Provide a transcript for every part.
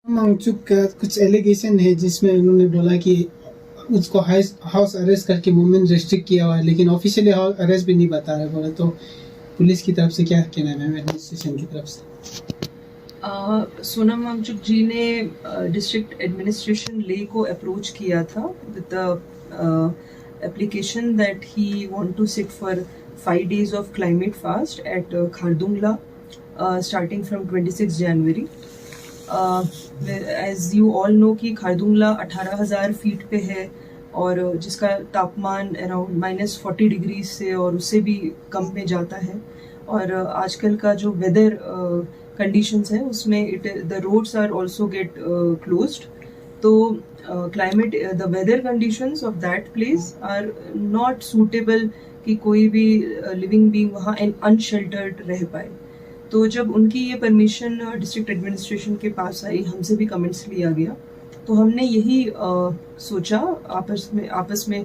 मंगचुक का कुछ एलिगेशन है जिसमें उन्होंने बोला कि उसको हाउस अरेस्ट करके मूवमेंट रेस्ट्रिक्ट किया हुआ है, लेकिन ऑफिशियली हाउस अरेस्ट भी नहीं बता रहे बोला। तो पुलिस की तरफ से क्या कहना है मैम, एडमिनिस्ट्रेशन की तरफ से? सोनम वांगचुक जी ने डिस्ट्रिक्ट एडमिनिस्ट्रेशन ले को अप्रोच किया था with the application that he want to sit for 5 days of climate fast at Khardungla starting from 26 January. As you all know कि खारदुंगला 18,000 फीट पे है और जिसका तापमान अराउंड -40 डिग्री से और उससे भी कम में जाता है। और आजकल का जो वेदर कंडीशंस है उसमें the roads are also get closed. तो climate the weather conditions of that place are not suitable कि कोई भी लिविंग बीइंग वहाँ अनशेल्टर्ड रह पाए। तो जब उनकी ये परमिशन डिस्ट्रिक्ट एडमिनिस्ट्रेशन के पास आई, हमसे भी कमेंट्स लिया गया, तो हमने यही सोचा आपस में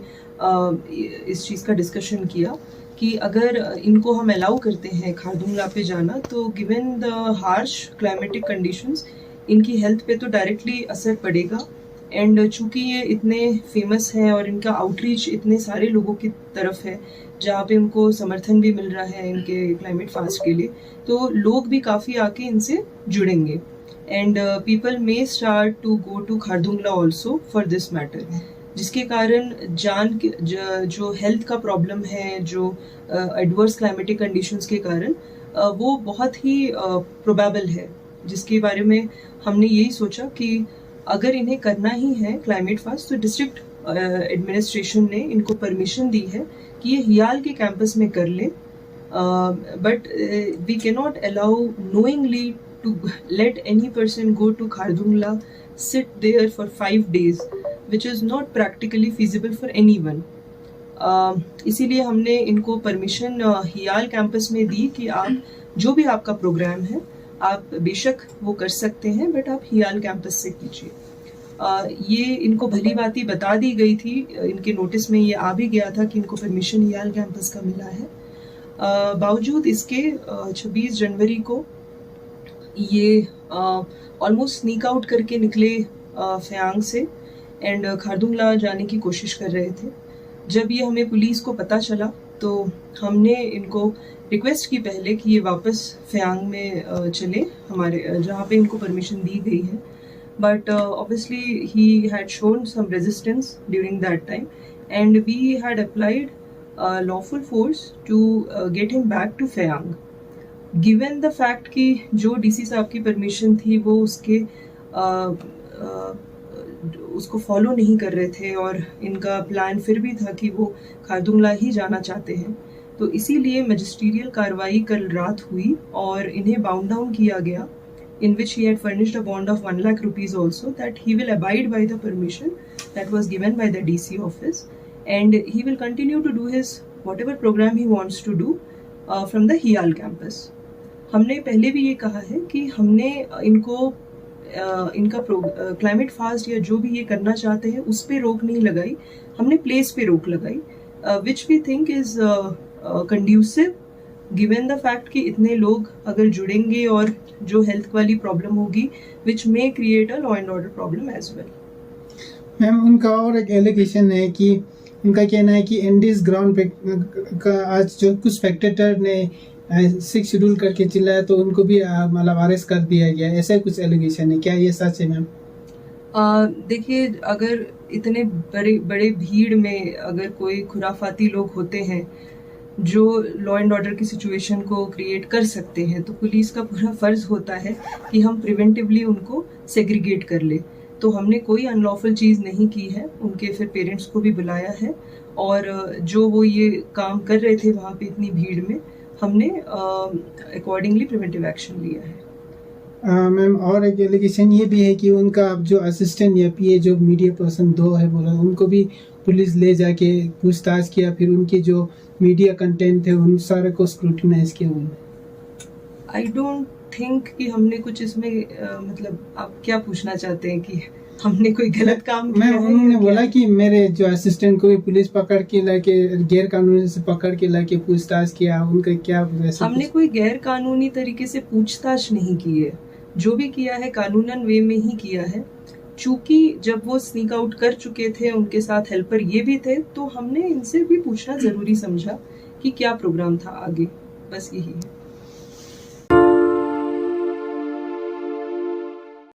इस चीज़ का डिस्कशन किया कि अगर इनको हम अलाउ करते हैं खारदुंगला पे जाना, तो given the harsh climatic conditions इनकी हेल्थ पे तो डायरेक्टली असर पड़ेगा। एंड चूंकि ये इतने फेमस हैं और इनका आउटरीच इतने सारे लोगों की तरफ है जहाँ पे उनको समर्थन भी मिल रहा है इनके क्लाइमेट फास्ट के लिए, तो लोग भी काफ़ी आके इनसे जुड़ेंगे। And people may start to go to Khardung La also for this matter, जिसके कारण जो हेल्थ का प्रॉब्लम है, जो एडवर्स क्लाइमेटिक कंडीशंस के कारण वो बहुत ही प्रोबेबल है, जिसके बारे में हमने यही सोचा कि अगर इन्हें करना ही है क्लाइमेट फास्ट तो डिस्ट्रिक्ट एडमिनिस्ट्रेशन ने इनको परमिशन दी है कि ये हियाल के कैंपस में कर ले। But we can not allow knowingly to let any person go to Khardungla, sit there for 5 days, which is not practically feasible for anyone. इसीलिए हमने इनको परमिशन हियाल कैंपस में दी कि आप जो भी आपका प्रोग्राम है आप बेशक वो कर सकते हैं, बट आप हियाल कैंपस से कीजिए। ये इनको भली बाती बता दी गई थी, इनके नोटिस में ये आ भी गया था कि इनको परमिशन हियाल कैंपस का मिला है। बावजूद इसके 26 जनवरी को ये ऑलमोस्ट स्नीक आउट करके निकले फयांग से एंड खारदुंगला जाने की कोशिश कर रहे थे। जब ये हमें पुलिस को पता चला तो हमने इनको रिक्वेस्ट की पहले कि ये वापस फयांग में चले, हमारे जहाँ पे इनको परमिशन दी गई है। But obviously he had shown some resistance during that time and we had applied lawful force to get him back to Phayang. Given the fact कि जो डीसी साहब की परमिशन थी वो उसको फॉलो नहीं कर रहे थे और इनका प्लान फिर भी था कि वो खारदुंगला ही जाना चाहते हैं, तो इसीलिए मैजिस्ट्रियल कार्रवाई कल रात हुई और इन्हें बाउंड डाउन किया गया, in which he had furnished a bond of 1 lakh rupees also, that he will abide by the permission that was given by the DC office and he will continue to do his whatever program he wants to do from the Hial campus. हमने पहले भी ये कहा है कि हमने इनका climate fast या जो भी ये करना चाहते हैं उस पे रोक नहीं लगाई, हमने प्लेस पे रोक लगाई, which we think is conducive given the fact कि इतने लोग अगर जुड़ेंगे और जो हेल्थ वाली प्रॉब्लम होगी which may create a law and order problem as well. Ma'am उनका और एक एलिगेशन है कि उनका कहना है कि एंडीज ग्राउंड पे का आज जो कुछ स्पेक्टेटर ने 6 शेड्यूल करके चिल्लाया तो उनको भी मतलब अरेस्ट कर दिया गया, ऐसा कुछ एलिगेशन है, क्या ये सच है मैम? देखिए, अगर इतने बड़े भीड़ में अगर कोई खुराफाती लोग होते हैं जो लॉ एंड ऑर्डर की सिचुएशन को क्रिएट कर सकते हैं, तो पुलिस का पूरा फर्ज होता है कि हम प्रिवेंटिवली उनको सेग्रीगेट कर ले। तो हमने कोई अनलॉफुल चीज़ नहीं की है, उनके फिर पेरेंट्स को भी बुलाया है और जो वो ये काम कर रहे थे वहाँ पे इतनी भीड़ में, हमने अकॉर्डिंगली प्रिवेंटिव एक्शन लिया है। मैम और एक एलिगेशन ये भी है कि उनका जो असिस्टेंट या पीए जो मीडिया पर्सन 2 है बोला, उनको भी पुलिस ले जाके पूछताछ किया, फिर उनके जो मीडिया कंटेंट थे उन सारे को स्क्रूटिनाइज किया उन्होंने। आई डोंट थिंक कि हमने कुछ इसमें मतलब आप क्या पूछना चाहते हैं कि हमने कोई गलत काम किया है? उन्होंने बोला कि मेरे जो असिस्टेंट को भी पुलिस पकड़ के लाके गैर कानूनी से पकड़ के लाके पूछताछ किया, उनका क्या? हमने कोई गैर कानूनी तरीके से पूछताछ नहीं की है। जो भी किया है कानूनन वे में ही किया है। चूंकि जब वो स्नीक आउट कर चुके थे, उनके साथ हेल्पर ये भी थे, तो हमने इनसे भी पूछना जरूरी समझा कि क्या प्रोग्राम था आगे, बस यही है।